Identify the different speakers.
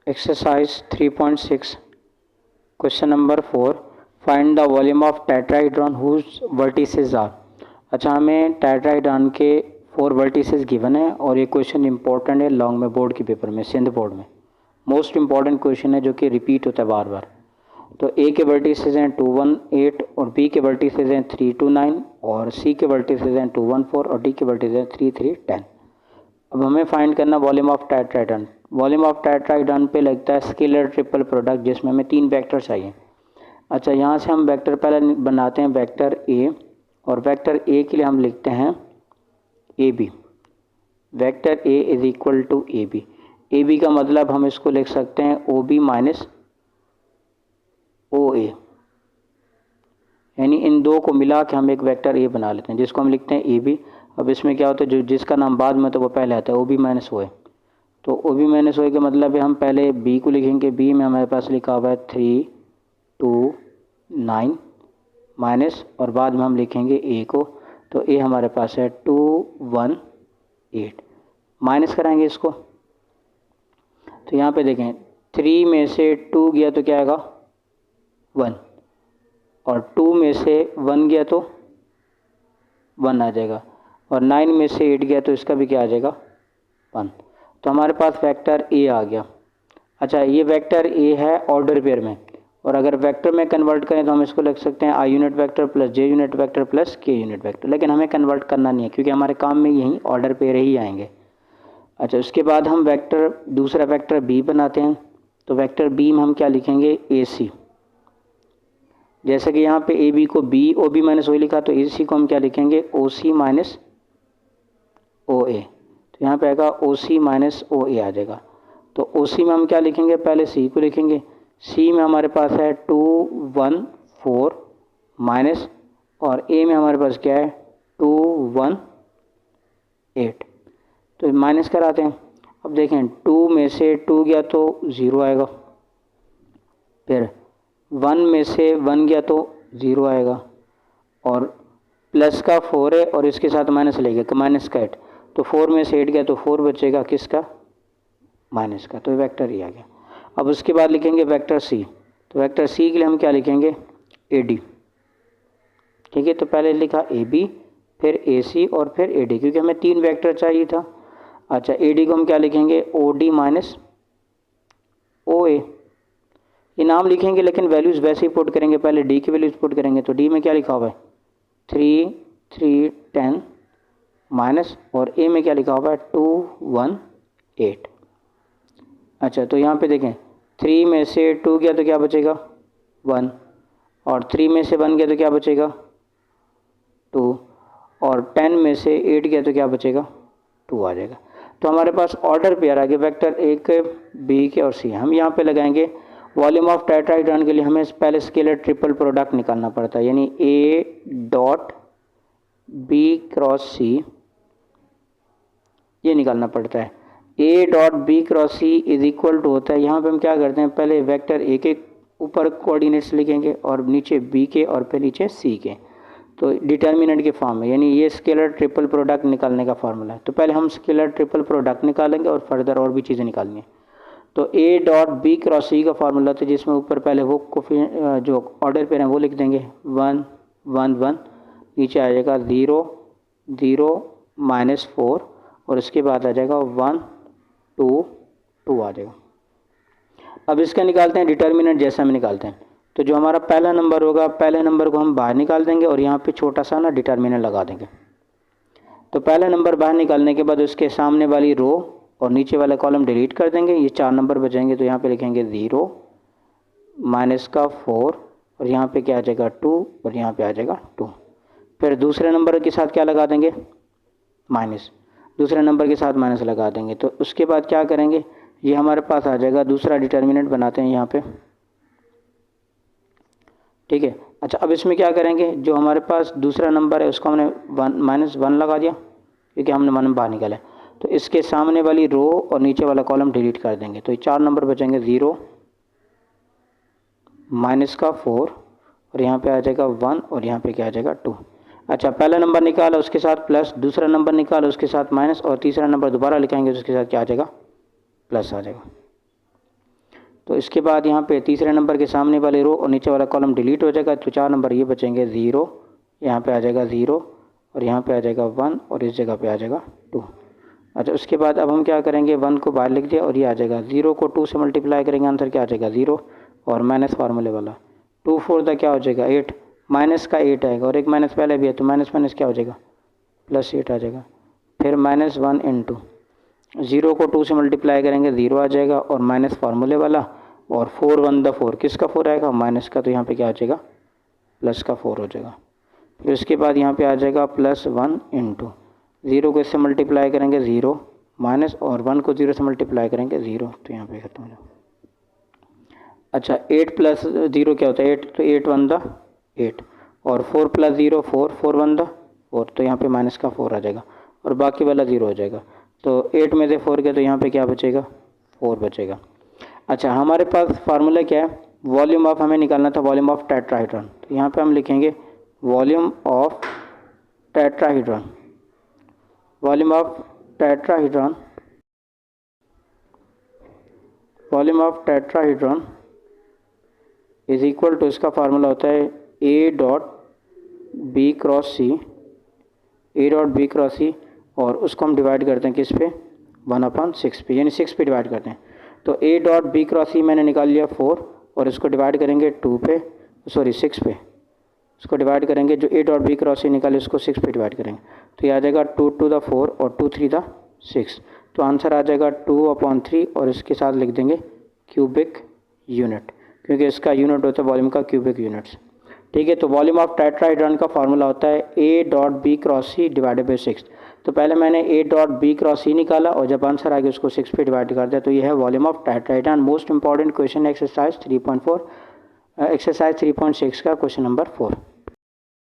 Speaker 1: Exercise 3.6 Question number 4 Find the volume of tetrahedron whose vertices are। अच्छा, हमें tetrahedron के 4 vertices given है और ये क्वेश्चन इंपॉर्टेंट है लॉन्ग में, बोर्ड के पेपर में, सिंध बोर्ड में मोस्ट इंपॉर्टेंट क्वेश्चन है जो कि रिपीट होता है बार बार। तो ए के वर्टिसेस हैं 2 1 8 और बी के वर्टिसेस हैं 3 2 9 और सी के वर्टिसेस हैं 2 1 4 और डी के वर्टिसेस हैं 3 3 10। अब हमें फाइंड करना volume of tetrahedron. Volume of tetrahedron पे लगता है स्केलर ट्रिपल प्रोडक्ट जिसमें हमें 3 वेक्टर चाहिए। अच्छा, यहाँ से हम वेक्टर पहले बनाते हैं वेक्टर ए, और वेक्टर ए के लिए हम लिखते हैं A B. Vector A is equal to A B. A B का मतलब हम इसको लिख सकते हैं ओ बी माइनस ओ ए, यानी इन दो को मिला के हम एक वेक्टर ए बना लेते हैं जिसको हम लिखते हैं ए बी। अब इसमें क्या होता है, जो जिसका नाम बाद में तो वो पहले आता है ओ बी माइनस ओ ए। तो ओ बी माइनस ओ ए का मतलब है हम पहले बी को लिखेंगे। बी में हमारे पास लिखा हुआ है 3 2 9 माइनस, और बाद में हम लिखेंगे ए को, तो ए हमारे पास है 2 1 8। माइनस कराएंगे इसको, तो यहाँ पे देखें 3 में से 2 गया तो क्या आएगा 1, और 2 में से 1 गया तो 1 आ जाएगा, और 9 में से 8 गया तो इसका भी क्या आ जाएगा 1। तो हमारे पास वेक्टर ए आ गया। अच्छा, ये वेक्टर ए है ऑर्डर पेयर में, और अगर वेक्टर में कन्वर्ट करें तो हम इसको लिख सकते हैं I unit vector plus J unit vector plus के यूनिट वेक्टर, लेकिन हमें कन्वर्ट करना नहीं है क्योंकि हमारे काम में यही ऑर्डर पेयर ही आएंगे। अच्छा, उसके बाद हम वेक्टर दूसरा वेक्टर बी बनाते हैं। तो वेक्टर बी में हम क्या लिखेंगे ए सी। जैसे कि यहाँ पे ए बी को B O B minus O लिखा, तो ए सी को हम क्या लिखेंगे ओ सी माइनस ओ ए। तो यहाँ पे आएगा ओ सी माइनस ओ ए आ जाएगा। तो ओ सी में हम क्या लिखेंगे, पहले सी को लिखेंगे। सी में हमारे पास है 2 1 4 माइनस, और ए में हमारे पास क्या है 2 1 8। तो माइनस कराते हैं। अब देखें 2 में से 2 गया तो 0 आएगा, फिर 1 में से 1 गया तो 0 आएगा, और प्लस का 4 है और इसके साथ माइनस लगेगा, माइनस का 8। तो 4 में से 8 गया तो 4 बचेगा किसका, माइनस का। तो वेक्टर ही आ गया। अब उसके बाद लिखेंगे वेक्टर सी। तो वेक्टर सी के लिए हम क्या लिखेंगे ए डी। ठीक है, तो पहले लिखा ए बी, फिर ए सी और फिर ए डी, क्योंकि हमें 3 वेक्टर चाहिए था। अच्छा, ए डी को हम क्या लिखेंगे ओ डी माइनस ओ ए। ये नाम लिखेंगे लेकिन वैल्यूज़ वैसे ही पुट करेंगे, पहले डी की वैल्यूज़ पुट करेंगे। तो डी में क्या लिखा हुआ है 3 3 10 माइनस, और ए में क्या लिखा हुआ है 2 1 8। अच्छा, तो यहाँ पे देखें 3 में से 2 गया तो क्या बचेगा 1, और 3 में से 1 गया तो क्या बचेगा 2, और 10 में से 8 गया तो क्या बचेगा 2 आ जाएगा। तो हमारे पास ऑर्डर पेयर आ गया वेक्टर ए के, बी के और सी। हम यहाँ पे लगाएंगे वॉल्यूम ऑफ टेट्राहेड्रॉन के लिए हमें पहले स्केलर ट्रिपल प्रोडक्ट निकालना पड़ता है, यानी A dot B cross C, ये निकालना पड़ता है। A dot B cross C is equal to होता है, यहाँ पे हम क्या करते हैं पहले वेक्टर ए के ऊपर कोऑर्डिनेट्स लिखेंगे और नीचे बी के और फिर नीचे सी के, तो डिटर्मिनेंट के फॉर्म में, यानी ये स्केलर ट्रिपल प्रोडक्ट निकालने का फॉर्मूला है। तो पहले हम स्केलर ट्रिपल प्रोडक्ट निकालेंगे और फर्दर और भी चीज़ें निकालनी है। तो ए डॉट बी क्रॉस सी का फॉर्मूला था जिसमें ऊपर पहले वो जो ऑर्डर पे हैं वो लिख देंगे 1 1 1, नीचे आ जाएगा 0 0 माइनस 4, और इसके बाद आ जाएगा 1 2 2 आ जाएगा। अब इसका निकालते हैं डिटर्मिनेंट, जैसा हम निकालते हैं। तो जो हमारा पहला नंबर होगा, पहले नंबर को हम बाहर निकाल देंगे और यहाँ पे छोटा सा ना डिटर्मिनेंट लगा देंगे। तो पहला नंबर बाहर निकालने के बाद उसके सामने वाली रो और नीचे वाला कॉलम डिलीट कर देंगे, ये 4 नंबर बचेंगे। तो यहाँ पे लिखेंगे 0 माइनस का 4, और यहाँ पे क्या आ जाएगा 2, और यहाँ पे आ जाएगा 2। फिर दूसरे नंबर के साथ क्या लगा देंगे माइनस, दूसरे नंबर के साथ माइनस लगा देंगे। तो उसके बाद क्या करेंगे, ये हमारे पास आ जाएगा दूसरा डिटर्मिनेंट बनाते हैं यहाँ पे। ठीक है, अच्छा अब इसमें क्या करेंगे, जो हमारे पास दूसरा नंबर है उसको हमने -1 लगा दिया क्योंकि हमने 1 बाहर निकाला। तो इसके सामने वाली रो और नीचे वाला कॉलम डिलीट कर देंगे। तो ये 4 नंबर बचेंगे 0 माइनस का 4, और यहाँ पे आ जाएगा 1, और यहाँ पे क्या आ जाएगा 2। अच्छा, पहला नंबर निकाला उसके साथ प्लस, दूसरा नंबर निकाला उसके साथ माइनस, और तीसरा नंबर दोबारा लिखाएंगे तो उसके साथ क्या आ जाएगा प्लस आ जाएगा। तो इसके बाद यहाँ पे तीसरे नंबर के सामने वाले रो और नीचे वाला कॉलम डिलीट हो जाएगा, तो 4 नंबर ये बचेंगे 0, यहाँ पे आ जाएगा 0 और यहाँ पे आ जाएगा 1 और इस जगह पे आ जाएगा 2। अच्छा, उसके बाद अब हम क्या करेंगे, 1 को बाहर लिख दिया और ये आ जाएगा 0 को 2 से मल्टीप्लाई करेंगे, आंसर क्या आ जाएगा 0 और माइनस फार्मूले वाला 2 4 दा क्या हो जाएगा 8, माइनस का 8 आएगा और एक माइनस पहले भी है तो माइनस माइनस क्या हो जाएगा +8 आ जाएगा। फिर -1 × 0 को 2 से मल्टीप्लाई करेंगे 0 आ जाएगा और माइनस फार्मूले वाला और 4 1 दा 4, किसका 4 आएगा माइनस का, तो यहाँ पे क्या आ जाएगा प्लस का 4 हो जाएगा। फिर उसके बाद यहाँ पे आ जाएगा +1 × 0 को इससे मल्टीप्लाई करेंगे 0 माइनस और 1 को 0 से मल्टीप्लाई करेंगे 0, तो यहाँ पे खत्म हो जाएगा। अच्छा, 8 + 0 क्या होता है 8, तो 8 1 दा 8 और 4 + 0 4 4 1 दा 4, तो यहाँ पे माइनस का 4 आ जाएगा और बाकी वाला 0 हो जाएगा। तो 8 में से 4 गया तो यहाँ पे क्या बचेगा 4 बचेगा। अच्छा, हमारे पास फार्मूला क्या है, वॉल्यूम ऑफ हमें निकालना था, वॉल्यूम ऑफ टेट्राहेड्रॉन। तो यहाँ पे हम लिखेंगे volume of tetrahedron, volume of tetrahedron, volume of tetrahedron is equal to, इसका फार्मूला होता है A.B × C, A.B × C और उसको हम डिवाइड करते हैं किस पे 1/6 पे, यानी 6 पे डिवाइड करते हैं। तो A.B × C मैंने निकाल लिया 4 और इसको डिवाइड करेंगे 2 पे, सॉरी 6 पे, इसको डिवाइड करेंगे, जो A.B × C निकाले उसको 6 पे डिवाइड करेंगे, तो ये आ जाएगा 2 2 दा 4 और 2 3 दा 6, तो आंसर आ जाएगा 2/3 और इसके साथ लिख देंगे क्यूबिक यूनिट, क्योंकि इसका यूनिट होता है वॉल्यूम का क्यूबिक यूनिट्स। ठीक है, तो वॉल्यूम ऑफ टेट्राहेड्रॉन का फार्मूला होता है A.B × C / 6। तो पहले मैंने A.B × C निकाला और जब आंसर आ गया उसको 6 पे डिवाइड कर दिया, तो ये है volume of tetrahedron. Most important question exercise 3.4, exercise 3.6 का क्वेश्चन नंबर 4।